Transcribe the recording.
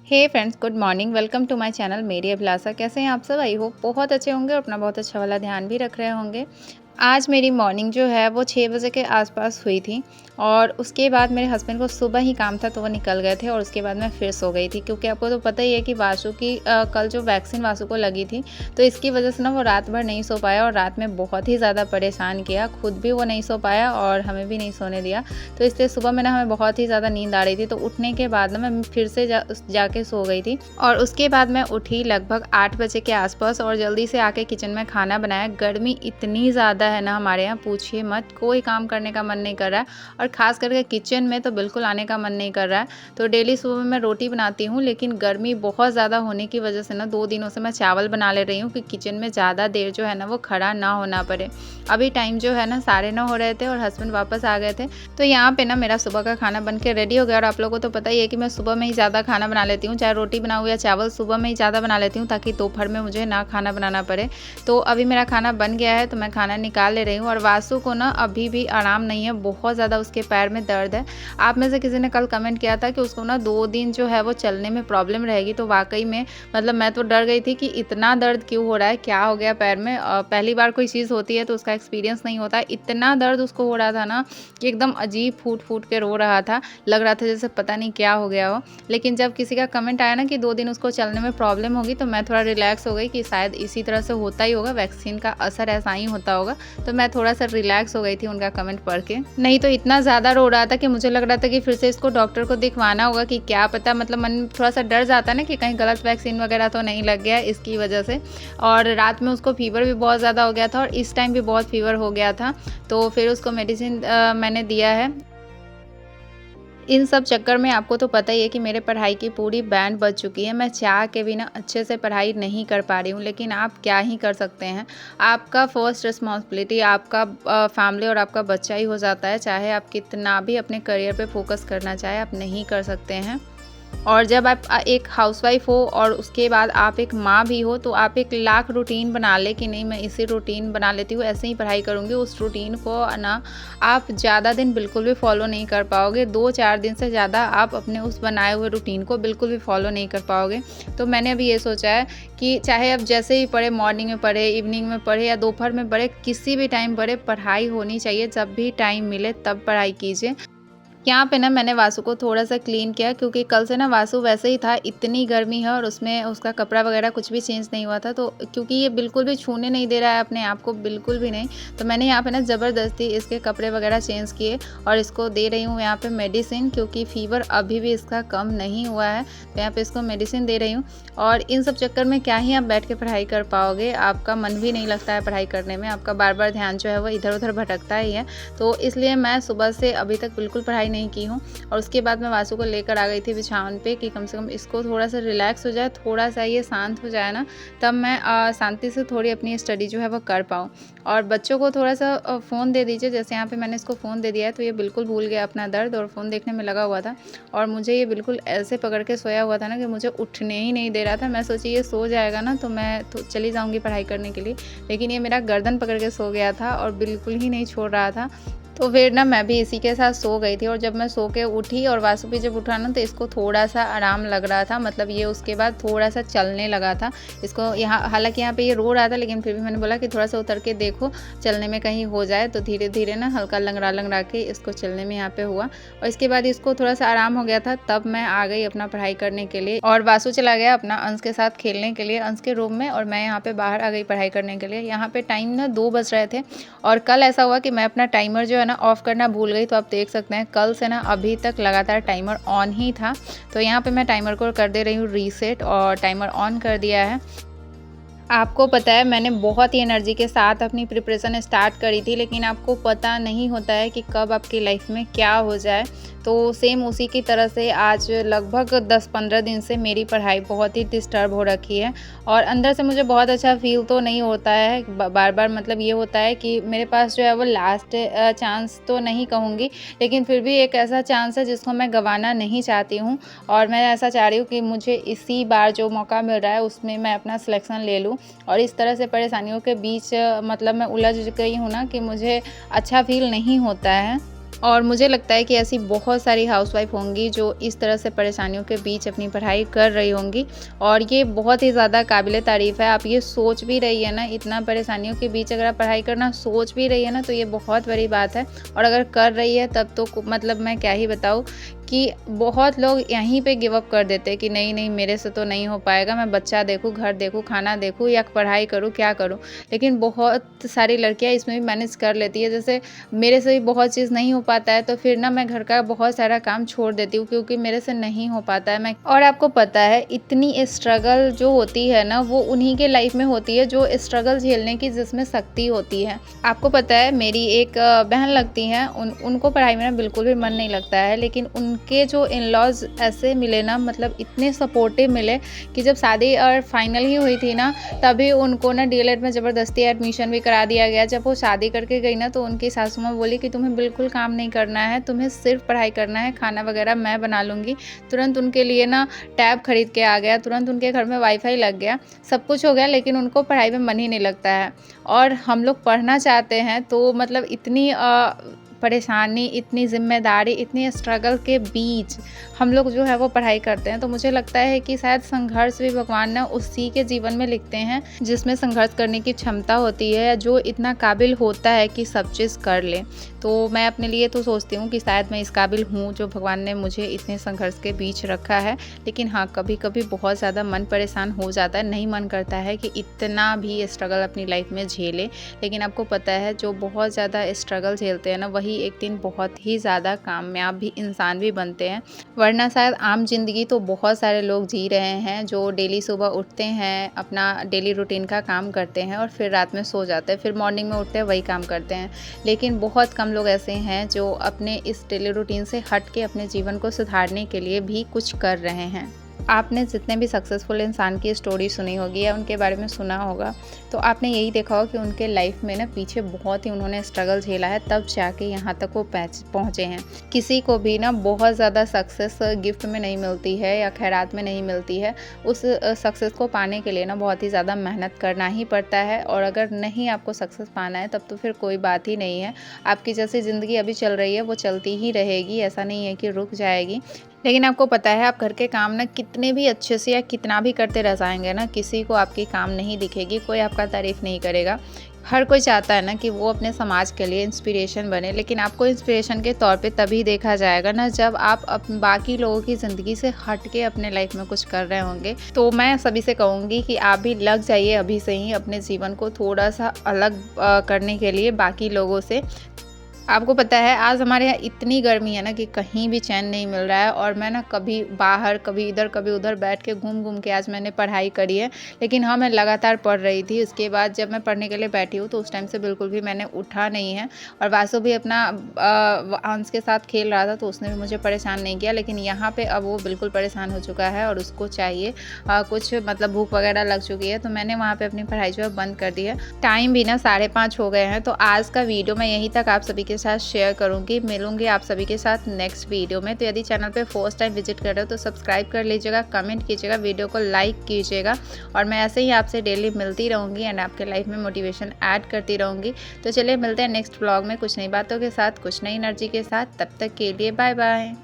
Hey friends, good morning. Welcome to my channel मेरी अभिलाषा। कैसे हैं आप सब? आई होप बहुत अच्छे होंगे और अपना बहुत अच्छा वाला ध्यान भी रख रहे होंगे। आज मेरी मॉर्निंग जो है वो 6 बजे के आसपास हुई थी और उसके बाद मेरे हस्बैंड को सुबह ही काम था तो वो निकल गए थे और उसके बाद मैं फिर सो गई थी, क्योंकि आपको तो पता ही है कि वासु की कल जो वैक्सीन वासु को लगी थी तो इसकी वजह से ना वो रात भर नहीं सो पाया और रात में बहुत ही ज़्यादा परेशान किया। खुद भी वो नहीं सो पाया और हमें भी नहीं सोने दिया। तो इसलिए सुबह में ना हमें बहुत ही ज़्यादा नींद आ रही थी, तो उठने के बाद ना मैं फिर से जाके सो गई थी और उसके बाद मैं उठी लगभग 8 बजे के आसपास और जल्दी से आके किचन में खाना बनाया। गर्मी इतनी ज़्यादा है ना हमारे यहाँ, पूछिए मत। कोई काम करने का मन नहीं कर रहा है और ख़ास करके किचन में तो बिल्कुल आने का मन नहीं कर रहा है। तो डेली सुबह में मैं रोटी बनाती हूँ, लेकिन गर्मी बहुत ज़्यादा होने की वजह से ना 2 दिनों से मैं चावल बना ले रही हूँ कि किचन में ज़्यादा देर जो है ना वो खड़ा ना होना पड़े। अभी टाइम जो है ना 9:30 हो रहे थे और हस्बैंड वापस आ गए थे। तो यहाँ पे ना मेरा सुबह का खाना बन के रेडी हो गया और आप लोगों को तो पता ही है कि मैं सुबह में ही ज़्यादा खाना बना लेती हूँ, चाहे रोटी बनाऊँ या चावल सुबह में ही ज़्यादा बना लेती हूँ ताकि दोपहर में मुझे ना खाना बनाना पड़े। तो अभी मेरा खाना बन गया है तो मैं खाना निकाल ले रही हूँ और वासु को ना अभी भी आराम नहीं है, बहुत ज़्यादा उसके पैर में दर्द है। आप में से किसी ने कल कमेंट किया था कि उसको ना 2 दिन जो है वो चलने में प्रॉब्लम रहेगी, तो वाक़ई में मतलब मैं तो डर गई थी कि इतना दर्द क्यों हो रहा है, क्या हो गया पैर में। पहली बार कोई चीज़ होती है तो उसका एक्सपीरियंस नहीं होता है। इतना दर्द उसको हो रहा था ना कि एकदम अजीब फूट-फूट के रो रहा था, लग रहा था जैसे पता नहीं क्या हो गया हो। लेकिन जब किसी का कमेंट आया ना कि 2 दिन उसको चलने में प्रॉब्लम होगी तो मैं थोड़ा रिलैक्स हो गई कि शायद इसी तरह से होता ही होगा, वैक्सीन का असर ऐसा ही होता होगा। तो मैं थोड़ा-सा रिलैक्स हो गई थी उनका कमेंट पढ़ के। नहीं तो इतना ज़्यादा रो रहा था कि मुझे लग रहा था कि फिर से इसको डॉक्टर को दिखवाना होगा कि क्या पता, मतलब मन में थोड़ा-सा डर जाता है ना कि कहीं गलत वैक्सीन वगैरह तो नहीं लग गया इसकी वजह से। और रात में उसको फ़ीवर भी बहुत ज़्यादा हो गया था और इस टाइम भी बहुत फ़ीवर हो गया था। तो फिर उसको मेडिसिन मैंने दिया है। इन सब चक्कर में आपको तो पता ही है कि मेरे पढ़ाई की पूरी बैंड बज चुकी है। मैं चाह के भी ना अच्छे से पढ़ाई नहीं कर पा रही हूँ, लेकिन आप क्या ही कर सकते हैं। आपका फर्स्ट रिस्पॉन्सिबिलिटी आपका फैमिली और आपका बच्चा ही हो जाता है। चाहे आप कितना भी अपने करियर पे फोकस करना चाहे, आप नहीं कर सकते हैं। और जब आप एक हाउसवाइफ हो और उसके बाद आप एक माँ भी हो, तो आप एक लाख रूटीन बना ले कि नहीं मैं इसी रूटीन बना लेती हूँ, ऐसे ही पढ़ाई करूँगी। उस रूटीन को ना आप ज़्यादा दिन बिल्कुल भी फॉलो नहीं कर पाओगे। 2-4 दिन से ज़्यादा आप अपने उस बनाए हुए रूटीन को बिल्कुल भी फॉलो नहीं कर पाओगे। तो मैंने अभी ये सोचा है कि चाहे आप जैसे ही पढ़े, मॉर्निंग में पढ़े, इवनिंग में पढ़े या दोपहर में पढ़े, किसी भी टाइम पढ़े, पढ़ाई होनी चाहिए। जब भी टाइम मिले तब पढ़ाई कीजिए। यहाँ पे ना मैंने वासु को थोड़ा-सा क्लीन किया, क्योंकि कल से ना वासु वैसे ही था, इतनी गर्मी है और उसमें उसका कपड़ा वगैरह कुछ भी चेंज नहीं हुआ था। तो क्योंकि ये बिल्कुल भी छूने नहीं दे रहा है अपने आप को, बिल्कुल भी नहीं, तो मैंने यहाँ पे ना ज़बरदस्ती इसके कपड़े वगैरह चेंज किए और इसको दे रही हूँ यहाँ पे मेडिसिन, क्योंकि फ़ीवर अभी भी इसका कम नहीं हुआ है। तो यहाँ पे इसको मेडिसिन दे रही हूँ और इन सब चक्कर में क्या ही आप बैठ के पढ़ाई कर पाओगे, आपका मन भी नहीं लगता है पढ़ाई करने में, आपका बार-बार ध्यान जो है वो इधर-उधर भटकता ही है। तो इसलिए मैं सुबह से अभी तक बिल्कुल पढ़ाई नहीं की हूँ और उसके बाद मैं वासु को लेकर आ गई थी बिछावन पे कि कम से कम इसको थोड़ा-सा रिलैक्स हो जाए, थोड़ा-सा ये शांत हो जाए ना, तब मैं शांति से थोड़ी अपनी स्टडी जो है वो कर पाऊँ। और बच्चों को थोड़ा-सा फ़ोन दे दीजिए, जैसे यहाँ पे मैंने इसको फ़ोन दे दिया है तो ये बिल्कुल भूल गया अपना दर्द और फ़ोन देखने में लगा हुआ था और मुझे ये बिल्कुल ऐसे पकड़ के सोया हुआ था ना कि मुझे उठने ही नहीं दे रहा था। मैं सोची ये सो जाएगा ना तो मैं तो चली जाऊँगी पढ़ाई करने के लिए, लेकिन ये मेरा गर्दन पकड़ के सो गया था और बिल्कुल ही नहीं छोड़ रहा था। तो फिर ना मैं भी इसी के साथ सो गई थी और जब मैं सो के उठी और वासु भी जब उठा ना तो इसको थोड़ा-सा आराम लग रहा था, मतलब ये उसके बाद थोड़ा-सा चलने लगा था। इसको यहाँ हालाँकि यहाँ पे ये रो रहा था, लेकिन फिर भी मैंने बोला कि थोड़ा-सा उतर के देखो, चलने में कहीं हो जाए, तो धीरे-धीरे ना हल्का लंगड़ा-लंगड़ा के इसको चलने में यहाँ पे हुआ और इसके बाद इसको थोड़ा-सा आराम हो गया था, तब मैं आ गई अपना पढ़ाई करने के लिए और वासु चला गया अपना अंश के साथ खेलने के लिए, अंश के रूम में, और मैं यहाँ पे बाहर आ गई पढ़ाई करने के लिए। यहाँ पे टाइम ना 2 बज रहे थे और कल ऐसा हुआ कि मैं अपना टाइमर जो है ना ऑफ़ करना भूल गई, तो आप देख सकते हैं कल से ना अभी तक लगातार टाइमर ऑन ही था। तो यहाँ पे मैं टाइमर को कर दे रही हूँ रीसेट और टाइमर ऑन कर दिया है। आपको पता है मैंने बहुत ही एनर्जी के साथ अपनी प्रिपरेशन स्टार्ट करी थी, लेकिन आपको पता नहीं होता है कि कब आपकी लाइफ में क्या हो जाए। तो सेम उसी की तरह से आज लगभग 10-15 दिन से मेरी पढ़ाई बहुत ही डिस्टर्ब हो रखी है और अंदर से मुझे बहुत अच्छा फ़ील तो नहीं होता है, बार-बार मतलब ये होता है कि मेरे पास जो है वो लास्ट चांस तो नहीं कहूँगी, लेकिन फिर भी एक ऐसा चांस है जिसको मैं गँवाना नहीं चाहती हूँ और मैं ऐसा चाह रही हूँ कि मुझे इसी बार जो मौका मिल रहा है उसमें मैं अपना सिलेक्शन ले लूँ। और इस तरह से परेशानियों के बीच मतलब मैं उलझ गई हूँ ना कि मुझे अच्छा फ़ील नहीं होता है। और मुझे लगता है कि ऐसी बहुत सारी हाउसवाइफ़ होंगी जो इस तरह से परेशानियों के बीच अपनी पढ़ाई कर रही होंगी और ये बहुत ही ज़्यादा काबिले तारीफ़ है। आप ये सोच भी रही है ना, इतना परेशानियों के बीच अगर आप पढ़ाई करना सोच भी रही है ना, तो ये बहुत बड़ी बात है। और अगर कर रही है तब तो मतलब मैं क्या ही बताऊँ कि बहुत लोग यहीं पे गिव अप कर देते हैं कि नहीं, नहीं मेरे से तो नहीं हो पाएगा, मैं बच्चा देखूँ, घर देखूँ, खाना देखूँ या पढ़ाई करूँ, क्या करूँ? लेकिन बहुत सारी लड़कियाँ इसमें भी मैनेज कर लेती है। जैसे मेरे से भी बहुत चीज़ नहीं हो पाता है तो फिर ना मैं घर का बहुत सारा काम छोड़ देती हूँ क्योंकि मेरे से नहीं हो पाता है। मैं और आपको पता है इतनी स्ट्रगल जो होती है ना वो उन्हीं के लाइफ में होती है जो स्ट्रगल झेलने की जिसमें शक्ति होती है। आपको पता है मेरी एक बहन लगती हैं, उनको पढ़ाई में ना बिल्कुल भी मन नहीं लगता है, लेकिन उनके जो इन-लॉज़ ऐसे मिले ना, मतलब इतने सपोर्टिव मिले कि जब शादी और फाइनल ही हुई थी ना, तभी उनको ना डीएलएड में ज़बरदस्ती एडमिशन भी करा दिया गया। जब वो शादी करके गई ना तो उनकी सासू माँ बोली कि तुम्हें बिल्कुल काम नहीं करना है, तुम्हें सिर्फ पढ़ाई करना है, खाना वगैरह मैं बना लूँगी। तुरंत उनके लिए ना टैब खरीद के आ गया, तुरंत उनके घर में वाईफ़ाई लग गया, सब कुछ हो गया, लेकिन उनको पढ़ाई में मन ही नहीं लगता है। और हम लोग पढ़ना चाहते हैं तो मतलब इतनी परेशानी, इतनी ज़िम्मेदारी, इतनी स्ट्रगल के बीच हम लोग जो है वो पढ़ाई करते हैं। तो मुझे लगता है कि शायद संघर्ष भी भगवान ना उसी के जीवन में लिखते हैं जिसमें संघर्ष करने की क्षमता होती है या जो इतना काबिल होता है कि सब चीज़ कर ले। तो मैं अपने लिए तो सोचती हूँ कि शायद मैं इस काबिल हूँ जो भगवान ने मुझे इतने संघर्ष के बीच रखा है। लेकिन हाँ, कभी-कभी बहुत ज़्यादा मन परेशान हो जाता है, नहीं मन करता है कि इतना भी स्ट्रगल अपनी लाइफ में झेलें। लेकिन आपको पता है जो बहुत ज़्यादा स्ट्रगल झेलते हैं ना वही एक दिन बहुत ही ज़्यादा कामयाब भी इंसान भी बनते हैं। वरना शायद आम ज़िंदगी तो बहुत सारे लोग जी रहे हैं जो डेली सुबह उठते हैं, अपना डेली रूटीन का काम करते हैं और फिर रात में सो जाते हैं, फिर मॉर्निंग में उठते हैं वही काम करते हैं। लेकिन बहुत कम लोग ऐसे हैं जो अपने इस डेली रूटीन से हट के अपने जीवन को सुधारने के लिए भी कुछ कर रहे हैं। आपने जितने भी सक्सेसफुल इंसान की स्टोरी सुनी होगी या उनके बारे में सुना होगा, तो आपने यही देखा होगा कि उनके लाइफ में ना पीछे बहुत ही उन्होंने स्ट्रगल झेला है, तब जाके यहाँ तक वो पहुँचे हैं। किसी को भी ना बहुत ज़्यादा सक्सेस गिफ्ट में नहीं मिलती है या खैरात में नहीं मिलती है। उस सक्सेस को पाने के लिए ना बहुत ही ज़्यादा मेहनत करना ही पड़ता है, और अगर नहीं आपको सक्सेस पाना है तब तो फिर कोई बात ही नहीं है। आपकी जैसी ज़िंदगी अभी चल रही है वो चलती ही रहेगी, ऐसा नहीं है कि रुक जाएगी। लेकिन आपको पता है आप घर के काम ना कितने भी अच्छे से या कितना भी करते रह जाएंगे ना, किसी को आपकी काम नहीं दिखेगी, कोई आपका तारीफ़ नहीं करेगा। हर कोई चाहता है ना कि वो अपने समाज के लिए इंस्पिरेशन बने, लेकिन आपको इंस्पिरेशन के तौर पे तभी देखा जाएगा ना जब आप बाकी लोगों की ज़िंदगी से हट के अपने लाइफ में कुछ कर रहे होंगे। तो मैं सभी से कहूँगी कि आप भी लग जाइए अभी से ही अपने जीवन को थोड़ा सा अलग करने के लिए बाकी लोगों से। आपको पता है आज हमारे यहाँ इतनी गर्मी है ना कि कहीं भी चैन नहीं मिल रहा है, और मैं ना कभी बाहर कभी इधर कभी उधर बैठ के घूम घूम के आज मैंने पढ़ाई करी है। लेकिन हाँ, मैं लगातार पढ़ रही थी। उसके बाद जब मैं पढ़ने के लिए बैठी हूँ तो उस टाइम से बिल्कुल भी मैंने उठा नहीं है। और वासु भी अपना अंश के साथ खेल रहा था तो उसने भी मुझे परेशान नहीं किया। लेकिन यहाँ पे अब वो बिल्कुल परेशान हो चुका है और उसको चाहिए कुछ, मतलब भूख वगैरह लग चुकी है, तो मैंने वहाँ पे अपनी पढ़ाई जो है बंद कर दी है। टाइम भी ना 5:30 हो गए हैं। तो आज का वीडियो मैं यहीं तक आप सभी के साथ शेयर करूंगी। मिलूंगी आप सभी के साथ नेक्स्ट वीडियो में। तो यदि चैनल पे फर्स्ट टाइम विजिट कर रहे हो तो सब्सक्राइब कर लीजिएगा, कमेंट कीजिएगा, वीडियो को लाइक कीजिएगा, और मैं ऐसे ही आपसे डेली मिलती रहूंगी एंड आपके लाइफ में मोटिवेशन ऐड करती रहूंगी। तो चलिए मिलते हैं नेक्स्ट व्लॉग में कुछ नई बातों के साथ, कुछ नई एनर्जी के साथ। तब तक के लिए बाय बाय।